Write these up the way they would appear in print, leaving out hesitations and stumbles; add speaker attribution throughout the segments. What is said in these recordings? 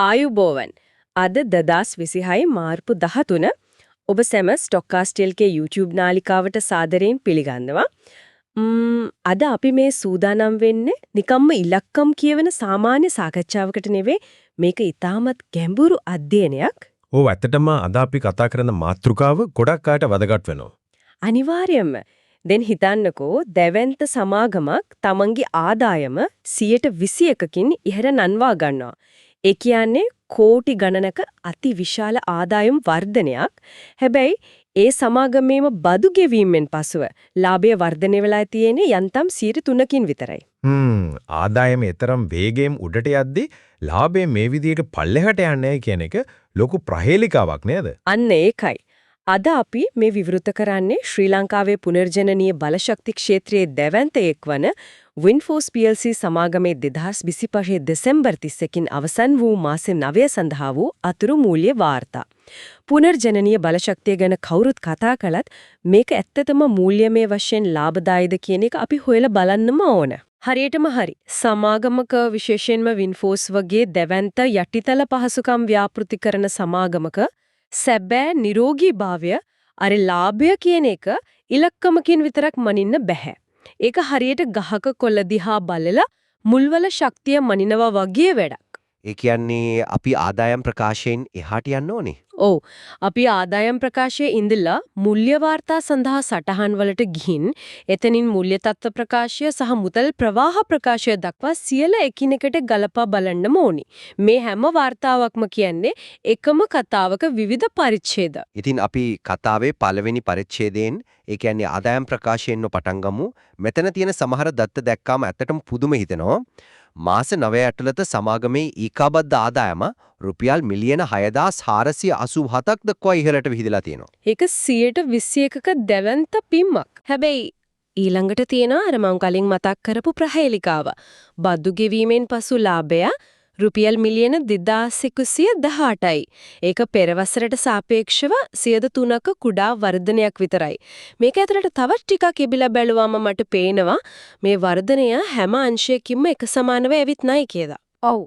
Speaker 1: ආයුබෝවන්. අද 2026 මාර්තු 13 ඔබ සැම ස්ටොක්කාස්ට්.lk YouTube නාලිකාවට සාදරයෙන් පිළිගන්නවා. අද අපි මේ සූදානම් වෙන්නේ නිකම්ම ඉලක්කම් කියවන සාමාන්‍ය සාකච්ඡාවකට නෙවෙයි. මේක ඊටමත් ගැඹුරු අධ්‍යයනයක්.
Speaker 2: ඔව් ඇත්තටම අද අපි කතා කරන මාතෘකාව ගොඩක් අයට වැදගත් වෙනවා.
Speaker 1: අනිවාර්යයෙන්ම. දැන් හිතන්නකෝ දැවැන්ත සමාගමක් තමන්ගේ ආදායම 21%කින් ඉහළ නන්වා ගන්නවා. ඒ කියන්නේ කෝටි ගණනක අති විශාල ආදායම් වර්ධනයක්. හැබැයි ඒ සමාගමේම බදු ගෙවීමෙන් පසුව ලාභය වර්ධනය වෙලා තියෙන්නේ යන්තම් 3%කින් විතරයි.
Speaker 2: ආදායමේ තරම් වේගයෙන් උඩට යද්දී ලාභය මේ විදිහට පල්ලෙහාට යන්නේ කියන එක ලොකු ප්‍රහේලිකාවක් නේද?
Speaker 1: අන්න ඒකයි. අද අපි මේ විවෘත කරන්නේ ශ්‍රී ලංකාවේ පුනර්ජනනීය බලශක්ති ක්ෂේත්‍රයේ දැවැන්තයෙක් වන Windforce PLC සමාගමේ 2025 දෙසැම්බර් 30කින් අවසන් වූ මාස 9 සඳහා වූ අතුරු මූල්‍ය වාර්තා. පුනර්ජනනීය බලශක්තිය ගැන කවුරුත් කතා කළත් මේක ඇත්තටම මූල්‍යමය වශයෙන් ලාභදායීද කියන එක අපි හොයලා බලන්නම ඕන. හරියටම හරි. සමාගමක විශේෂයෙන්ම Windforce වගේ දැවැන්ත යටිතල පහසුකම් ව්‍යාපෘති කරන සමාගමක සැබෑ නිරෝගීභාවය අර ලාභය කියන එක ඉලක්කමකින් විතරක් මනින්න බෑ. ඒක හරියට ගහක කොළ දිහා බලලා මුල්වල ශක්තිය මනිනවා වගේ වැඩක්.
Speaker 3: ඒ කියන්නේ අපි ආදායම් ප්‍රකාශයෙන් එහාට යන්න ඕනේ.
Speaker 1: ඔව්. අපි ආදායම් ප්‍රකාශයේ ඉඳලා මූල්‍ය වාර්තා සඳහා සටහන් වලට ගිහින් එතනින් මූල්‍ය තත්ත්ව ප්‍රකාශය සහ මුදල් ප්‍රවාහ ප්‍රකාශය දක්වා සියල්ල එකිනෙකට ගලපා බලන්නම ඕනි. මේ හැම වාර්තාවක්ම කියන්නේ එකම කතාවක විවිධ පරිච්ඡේද.
Speaker 3: ඉතින් අපි කතාවේ පළවෙනි පරිච්ඡේදයෙන් ඒ කියන්නේ ආදායම් ප්‍රකාශයෙන්ම පටන් ගමු. මෙතන තියෙන සමහර දත්ත දැක්කාම ඇත්තටම පුදුම හිතෙනවා. මාස 9 ඇතුළත සමාගමේ ඊකාබද්ධ ආදායම රුපියල් මිලියන 6487ක් දක්වා ඉහළට විහිදලා තියෙනවා.
Speaker 1: ඒක 121ක දැවැන්ත පිම්මක්. හැබැයි ඊළඟට තියෙන අර මම කලින් මතක් කරපු ප්‍රහේලිකාව. බදු ගෙවීමෙන් පසු ලාභය රුපියල් මිලියන 2118යි. ඒක පෙර වසරට සාපේක්ෂව 3%ක කුඩා වර්ධනයක් විතරයි. මේක ඇතුළට තවත් ටිකක් ඉබිලා බැලුවාම මට පේනවා මේ වර්ධනය හැම අංශයකින්ම එක සමානව ඇවිත් නැහැ කියලා.
Speaker 4: ඔව්.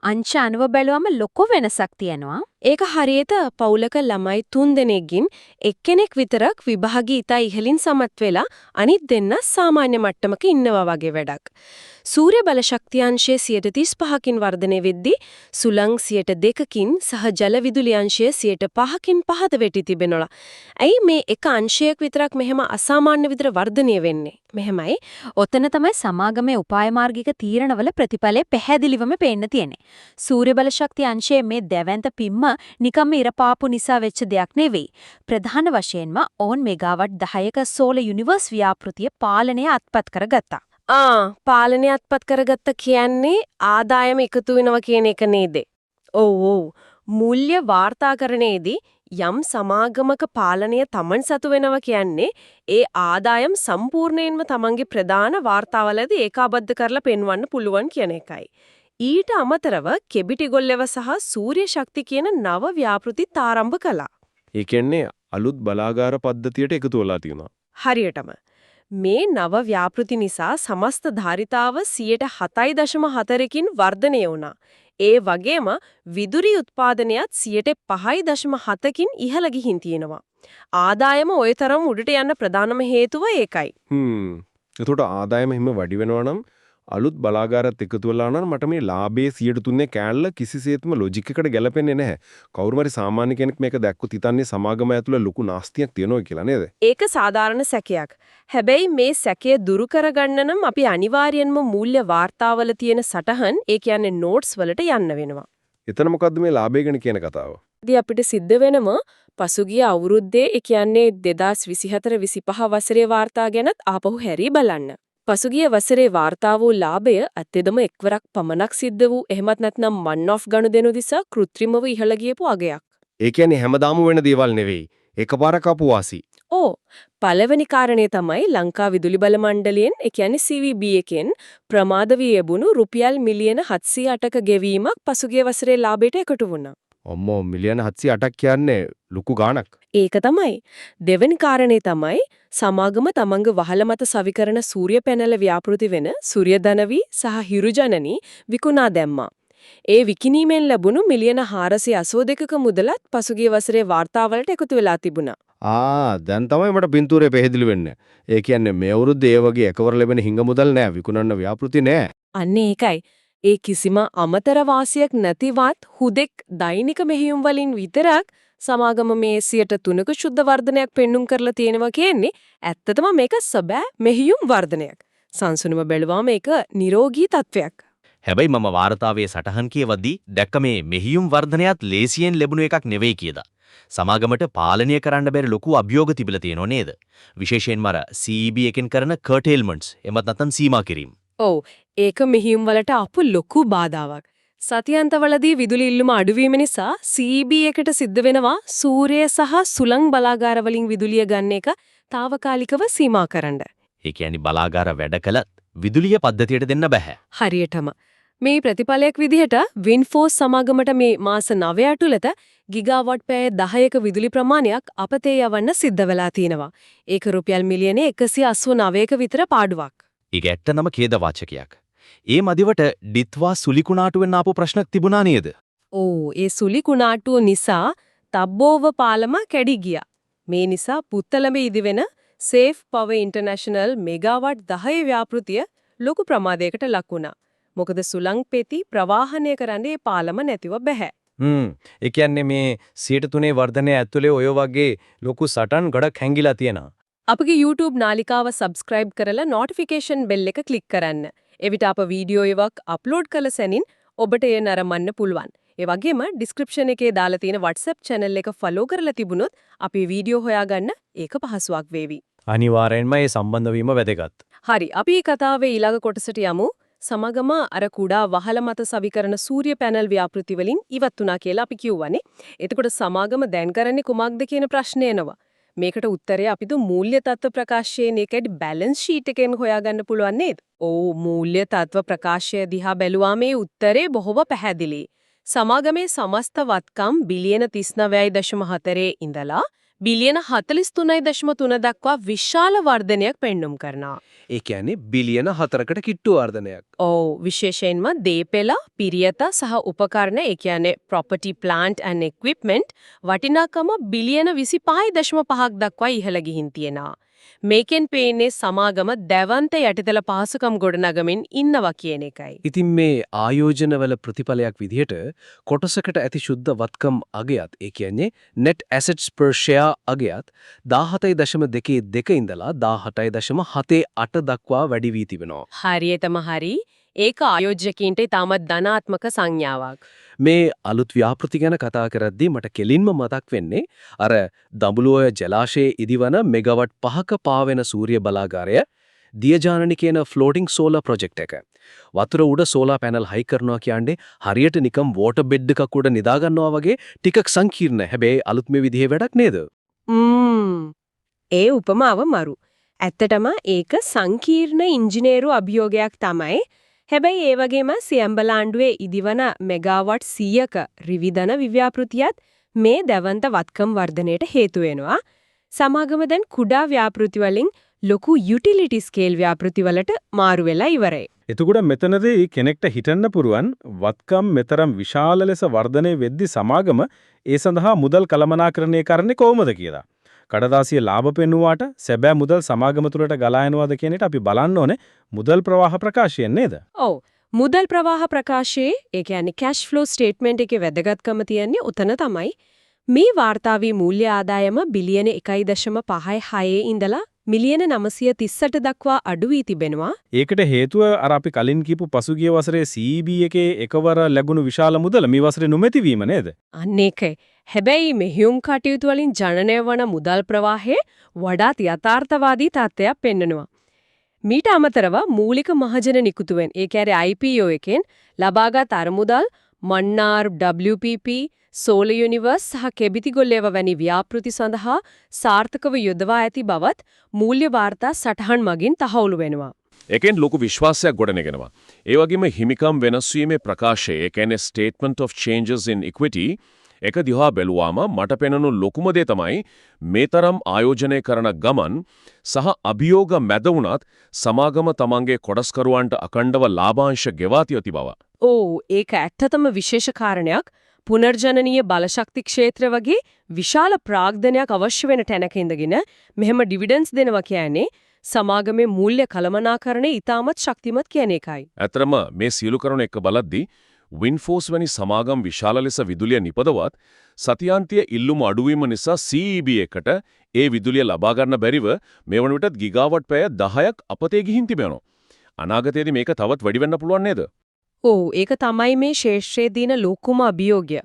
Speaker 4: අංශ අනුව බැලුවම ලොකු වෙනසක් තියෙනවා.
Speaker 1: ඒක හරියට පවුලක ළමයි 3 දෙනෙක්ගෙන් එක්කෙනෙක් විතරක් විභාගී ඉතා ඉහළින් සමත් වෙලා අනිත් දෙන්න සාමාන්‍ය මට්ටමක ඉන්නවා වගේ වැඩක්. සූර්ය බල ශක්තිය අංශය 35කින් වර්ධනය වෙද්දී සුළං 2කින් සහ ජල විදුලි අංශය 5කින් පහත වෙටි තිබෙනවා. ඇයි මේ එක අංශයක් විතරක් මෙහෙම අසාමාන්‍ය විතර වර්ධනය වෙන්නේ? මෙහෙමයි.
Speaker 4: ඔතන තමයි සමාගමේ උපාය මාර්ගික තීරණවල ප්‍රතිඵලය පැහැදිලිවම පේන්න තියෙන්නේ. සූර්ය බල ශක්තිය අංශයේ මේ දැවැන්ත පිම්ම නිකම්ම ඉරපාපු නිසා වෙච්ච දෙයක් නෙවෙයි. ප්‍රධාන වශයෙන්ම ඕන් මෙගාවට් 10ක සෝල යුනිවර්ස් ව්‍යාපෘතිය පාලනය අත්පත් කරගත්තා.
Speaker 1: පාලනය අත්පත් කරගත්ත කියන්නේ ආදායම එකතු වෙනවා කියන එක නේද? ඔව්. මූල්‍ය වාර්තාකරණයේදී යම් සමාගමක පාලනය Taman සතු වෙනවා කියන්නේ ඒ ආදායම් සම්පූර්ණයෙන්ම Tamanගේ ප්‍රධාන වාර්තාවලදී ඒකාබද්ධ කරලා පෙන්වන්න පුළුවන් කියන එකයි. ඊට අමතරව කෙබිටිගොල්ලෙව සහ සූර්ය ශක්ති කියන නව ව්‍යාපෘතිත් ආරම්භ කළා.
Speaker 2: ඒ කියන්නේ අලුත් බලාගාර පද්ධතියට එකතු වෙලා තියෙනවා.
Speaker 1: හරියටම. මේ නව ව්‍යාපෘති නිසා සමස්ත ධාරිතාව 7.4කින් වර්ධනය වුණා. ඒ වගේම විදුලි උත්පාදනයත් 5.7කින් ඉහළ ගිහින් තියෙනවා. ආදායම ওই තරම් උඩට යන්න ප්‍රධානම හේතුව ඒකයි.
Speaker 2: එතකොට ආදායම හිම වැඩි වෙනවා නම් අලුත් බලාගාරات එකතු වෙලා නම් මට මේ ලාභයේ 103 කෑල්ල කිසිසේත්ම ලොජික් එකට ගැලපෙන්නේ නැහැ. කවුරු හරි සාමාන්‍ය කෙනෙක් මේක දැක්කොත් හිතන්නේ සමාගම ඇතුළේ ලොකු නාස්තියක් තියෙනවා කියලා නේද?
Speaker 1: ඒක සාධාරණ සැකයක්. හැබැයි මේ සැකය දුරු කරගන්න නම් අපි අනිවාර්යයෙන්ම මූල්‍ය වාර්තාවල තියෙන සටහන්, ඒ කියන්නේ නෝට්ස් වලට යන්න වෙනවා.
Speaker 2: එතන මොකද්ද මේ ලාභය ගැන කියන කතාව?
Speaker 1: ඉතින් අපිට සිද්ධ වෙනම පසුගිය අවුරුද්දේ, ඒ කියන්නේ 2024-25 වසරේ වාර්තා ගැනත් ආපහු හැරී බලන්න. පසුගිය වසරේ වාර්තා වූ ලාභය අත්‍යදම එක්වරක් පමණක් සිද්ධ වූ, එහෙමත් නැත්නම් මන් ඔෆ් ගනුදෙනු දිසා කෘත්‍රිමව ඉහළ ගියපු අගයක්.
Speaker 3: ඒ කියන්නේ හැමදාම වෙන දේවල් නෙවෙයි. එකපාරක් ආපු වාසි.
Speaker 1: පළවෙනි කාරණේ තමයි ලංකා විදුලි බල මණ්ඩලයෙන්, ඒ කියන්නේ CVB එකෙන් ප්‍රමාද වී ලැබුණු රුපියල් මිලියන 708ක ගෙවීමක් පසුගිය වසරේ ලාභයට එකතු වුණා.
Speaker 3: අම්මෝ මිලියන 708ක් කියන්නේ ලොකු ගාණක්.
Speaker 1: ඒක තමයි. දෙවෙනි කාරණේ තමයි සමාගම තමන්ගේ වහල මත සවිකරන සූර්ය පැනල ව්‍යාපෘති වෙන සූර්යධනවි සහ හිරුජනනි විකුණා දැම්මා. ඒ විකිණීමෙන් ලැබුණු මිලියන 482ක මුදලත් පසුගිය වසරේ වාර්තාවලට එකතු වෙලා තිබුණා.
Speaker 2: දැන් තමයි මට පින්තූරේ පැහැදිලි වෙන්නේ. ඒ කියන්නේ මේ අවුරුද්දේ ඒ වගේ එකවර ලැබෙන හිඟ මුදල් නෑ, විකුණන්න ව්‍යාපෘති නෑ.
Speaker 1: අන්න ඒකයි. ඒ කිසිම අමතර වාසියක් නැතිවත් හුදෙක් දෛනික මෙහෙයුම් වලින් විතරක් සමාගම මේ 3%ක ශුද්ධ වර්ධනයක් පෙන්눔 කරලා තියෙනවා කියන්නේ ඇත්තටම මේක සබෑ මෙහෙයුම් වර්ධනයක්. සංසුනම බැලුවාම මේක නිරෝගී තත්වයක්.
Speaker 5: හැබැයි මම වාර්තාවේ සටහන් කියවද්දී දැක්ක මේ මෙහියුම් වර්ධනයත් ලේසියෙන් ලැබුණු එකක් නෙවෙයි කියලා. සමාගමට පාලනය කරන්න බැරි ලොකු අභියෝග තිබිලා තියෙනව නේද? විශේෂයෙන්ම අර CEB එකෙන් කරන කර්ටේල්මන්ට්ස් එමත් නැත්නම් සීමා කිරීම.
Speaker 1: ඔව් ඒක මෙහියුම් වලට ආපු ලොකු බාධාවක්. සතියන්තවලදී විදුලි ඉල්ලුම අඩුවීම නිසා CEB එකට සිද්ධ වෙනවා සූර්ය සහ සුළං බලාගාර වලින් විදුලිය ගන්න එක తాවකාලිකව සීමා කරන්න.
Speaker 5: ඒ කියන්නේ බලාගාර වැඩ කළත් විදුලිය පද්ධතියට දෙන්න බෑ.
Speaker 1: හරියටම මේ ප්‍රතිඵලයක් විදිහට වින්ෆෝස් සමාගමට මේ මාස 9 ඇතුළත ගිගාවොට් පැය 10ක විදුලි ප්‍රමාණයක් අපතේ යවන්න සිද්ධ වෙලා තිනවා. ඒක රුපියල් මිලියන 189ක විතර පාඩුවක්.
Speaker 5: ඒක ඇත්තනම ඛේදවාචකයක්. ඒ මදිවට ඩිත්වා සුලිකුණාටුවෙන් ආපු ප්‍රශ්නක් තිබුණා නේද?
Speaker 1: ඒ සුලි කුණාටුව නිසා තබ්බෝව පාලම කැඩි ගියා. මේ නිසා පුත්තලම ඉදිවෙන සේෆ් පවර් ඉන්ටර්නැෂනල් මෙගාවොට් 10 ව්‍යාපෘතිය ලොකු ප්‍රමාදයකට ලක් වුණා. මොකද සුළං පෙති ප්‍රවාහනය කරන්නේ පාලම නැතිව බෑ.
Speaker 6: ඒ කියන්නේ මේ 3% වර්ධනය ඇතුලේ ඔය වගේ ලොකු සටන් ගොඩක් හැංගිලා තියෙනවා.
Speaker 1: අපගේ YouTube නාලිකාව subscribe කරලා notification bell එක click කරන්න. එවිට අප වීඩියෝ එකක් අප්ලෝඩ් කළ සැනින් ඔබට එය නරඹන්න පුළුවන්. ඒ වගේම description එකේ දාලා තියෙන WhatsApp channel එක follow කරලා තිබුණොත් අපේ වීඩියෝ හොයාගන්න ඒක පහසුවක් වේවි.
Speaker 6: අනිවාර්යෙන්ම මේ සම්බන්ධ වීම වැදගත්.
Speaker 1: හරි අපි කතාවේ ඊළඟ කොටසට යමු. සමගම අර කුඩා වහල මත සවිකරන සූර්ය පැනල් ව්‍යාපෘති වලින් ඉවත් වුණා කියලා අපි කියවනේ. එතකොට සමාගම දැන් කරන්නේ කුමක්ද කියන ප්‍රශ්නේ එනවා. මේකට උත්තරය අපිට මූල්‍ය තත්ත්ව ප්‍රකාශයෙන් එකයි බැලන්ස් ෂීට් එකෙන් හොයාගන්න පුළුවන් නේද? ඔව් මූල්‍ය තත්ත්ව ප්‍රකාශය දිහා බැලුවා මේ උත්තරේ බොහොම පැහැදිලි. සමාගමේ සමස්ත වත්කම් බිලියන 39.4 ඉඳලා බිලියන 43.3 දක්වා විශාල වර්ධනයක් පෙන්눔 කරනවා.
Speaker 6: ඒ කියන්නේ බිලියන 4කට කිට්ටු වර්ධනයක්.
Speaker 1: ඔව් විශේෂයෙන්ම දීපෙළ, පිරියත සහ උපකරණ ඒ කියන්නේ property plant and equipment වටිනාකම බිලියන 25.5ක් දක්වා ඉහළ ගිහින් තියෙනවා. මේකෙන් පේන්නේ සමාගම දැවන්ත යටිතල පහසුකම් ගොඩනගමින් ඉන්නවා කියන එකයි.
Speaker 6: ඉතින් මේ ආයෝජනවල ප්‍රතිඵලයක් විදිහට කොටසකට ඇති ශුද්ධ වත්කම් අගයත් ඒ කියන්නේ net assets per share අගයත් 17.2 ඉඳලා 18.78 දක්වා වැඩි වී තිබෙනවා.
Speaker 1: හරියටම හරි. ඒක ආයෝජකයින්ට තාමත් ධනාත්මක සංඥාවක්.
Speaker 6: මේ අලුත් ව්‍යාපෘති ගැන කතා කරද්දී මට කෙලින්ම මතක් වෙන්නේ අර දඹුලෝය ජලාශයේ ඉදිවන මෙගාවට් 5ක පාවෙන සූර්ය බලාගාරය දියජානනි කියන ෆ්ලෝටිං සෝලාර් ප්‍රොජෙක්ට් එක. වතුර උඩ සෝලාර් පැනල් හයි කරනවා කියන්නේ හරියට නිකම් වෝටර් බෙඩ් එකක් උඩ නිදා ගන්නවා වගේ ටිකක් සංකීර්ණ. හැබැයි අලුත් මේ විදිහේ වැඩක් නේද?
Speaker 1: ඒ උපමාව මරු. ඇත්තටම ඒක සංකීර්ණ ඉංජිනේරු අභියෝගයක් තමයි. හැබැයි ඒ වගේම සියම්බලාණ්ඩුවේ ඉදිවන මෙගාවොට් 100ක රිවිධන ව්‍යාපෘතියත් මේ දැවන්ත වත්කම් වර්ධනයට හේතු වෙනවා. සමාගම දැන් කුඩා ව්‍යාපෘති වලින් ලොකු යුටිලිටි ස්කේල් ව්‍යාපෘති වලට මාරු වෙලා ඉවරයි.
Speaker 7: එතකොට මෙතනදී කෙනෙක්ට හිතන්න පුරුවන් වත්කම් මෙතරම් විශාල ලෙස වර්ධනය වෙද්දී සමාගම ඒ සඳහා මුදල් කළමනාකරණය කරන්නේ කොහොමද කියලා. කඩදාසිය ලාභ පෙන්නුවාට සැබෑ මුදල් සමාගම තුළට ගලා යනවාද කියන එක අපි බලන්න ඕනේ මුදල් ප්‍රවාහ ප්‍රකාශයෙන් නේද?
Speaker 1: ඔව්. මුදල් ප්‍රවාහ ප්‍රකාශයේ ඒ කියන්නේ cash flow statement එකේ වැදගත්කම තියන්නේ උතන තමයි. මේ වාර්තාවේ මූල්‍ය ආදායම බිලියන 1.56 ඉඳලා මිලියන 938 දක්වා අඩු වී තිබෙනවා.
Speaker 7: ඒකට හේතුව අර අපි කලින් කියපු පසුගිය වසරේ CEB එකේ එකවර ලැබුණු විශාල මුදල මේ වසරේ නොමැති වීම නේද?
Speaker 1: අන්න ඒකයි. හැබැයි මෙහියුම් කටයුතු වලින් ජනනය වන මුදල් ප්‍රවාහය වඩාත් යථාර්ථවාදී තත්ත්වයක් පෙන්වනවා. මීට අමතරව මූලික මහජන නිකුතුවෙන් ඒ කියන්නේ IPO එකෙන් ලබාගත් අරමුදල් මන්නාර් WPP සෝලර් යුනිවර්ස් සහ කෙබිතිගොල්ලේව වැනි ව්‍යාපෘති සඳහා සාර්ථකව යොදවා ඇති බවත් මූල්‍ය වාර්තා සටහන් මගින් තහවුරු වෙනවා.
Speaker 8: ඒකෙන් ලොකු විශ්වාසයක් ගොඩනගෙනවා. ඒ වගේම හිමිකම් වෙනස් වීමේ ප්‍රකාශය, ඒ කියන්නේ statement of changes in equity, එක දිහා බැලුවාම මට පෙනුණු ලොකුම දේ තමයි මේ තරම් ආයෝජනය කරන ගමන් සහ අභියෝග මැද වුණත් සමාගම තමන්ගේ කොටස්කරුවන්ට අකණ්ඩව ලාභාංශ ගෙවා තියති බව.
Speaker 1: ඕ ඒක ඇත්තටම විශේෂ කාරණයක්. පුනර්ජනනීය බලශක්ති ක්ෂේත්‍ර වගේ විශාල ප්‍රාග්ධනයක් අවශ්‍ය වෙන තැනක ඉඳගෙන මෙහෙම ඩිවිඩන්ඩ්ස් දෙනවා කියන්නේ සමාගමේ මූල්‍ය කළමනාකරණය ඉතාමත් ශක්තිමත් කියන එකයි.
Speaker 8: ඇතරම මේ සියලු කරුණු එක්ක බලද්දී වින්ෆෝස් වැනි සමාගම් විශාල ලෙස විදුලිය නිපදවත් සතියාන්තිය ඉල්ලුම අඩුවීම නිසා CEB එකට ඒ විදුලිය ලබා ගන්න බැරිව මේ වන විටත් ගිගාවට් පැය 10ක් අපතේ ගිහින් තිබෙනවා. අනාගතයේදී මේක තවත් වැඩි වෙන්න පුළුවන් නේද?
Speaker 1: ඔව් ඒක තමයි මේ ශේෂ්ත්‍රයේ දින ලොකුම අභියෝගය.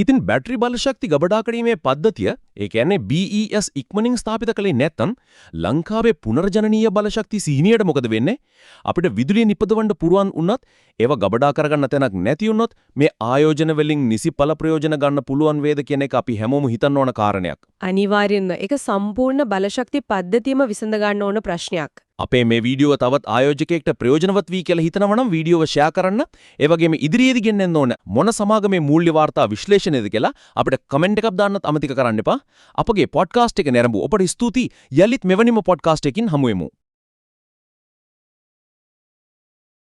Speaker 8: ඉතින් බැටරි බලශක්ති ගබඩා කිරීමේ පද්ධතිය, ඒ කියන්නේ BES ඉක්මනින් ස්ථාපිත කළේ නැත්නම් ලංකාවේ පුනර්ජනනීය බලශක්ති සීනියට මොකද වෙන්නේ? අපිට විදුලිය නිපදවන්න පුරුවන් වුණත් ඒව ගබඩා කරගන්න තැනක් නැති වුණොත් මේ ආයෝජන වලින් නිසි ඵල ප්‍රයෝජන ගන්න පුළුවන් වේද කියන එක අපි හැමෝම හිතන්න ඕන කාරණයක්.
Speaker 1: අනිවාර්යෙන්ම ඒක සම්පූර්ණ බලශක්ති පද්ධතියම විසඳ ගන්න ඕන ප්‍රශ්නයක්.
Speaker 8: අපේ මේ වීඩියෝව තවත් ආයෝජකයෙක්ට ප්‍රයෝජනවත් වී කියලා හිතනවා නම් වීඩියෝව ෂෙයා කරන්න. ඒ වගේම ඉදිරියේදී ගෙන්නන්න ඕන මොන සමාගමේ මූල්‍ය වාර්තා විශ්ලේෂණයද කියලා අපිට කමෙන්ට් එකක් දාන්නත් අමතක කරන්න එපා. අපගේ පොඩ්කාස්ට් එක නැරඹු ඔබට ස්තුතියි. යලිත් මෙවැනිම පොඩ්කාස්ට් එකකින් හමු වෙමු.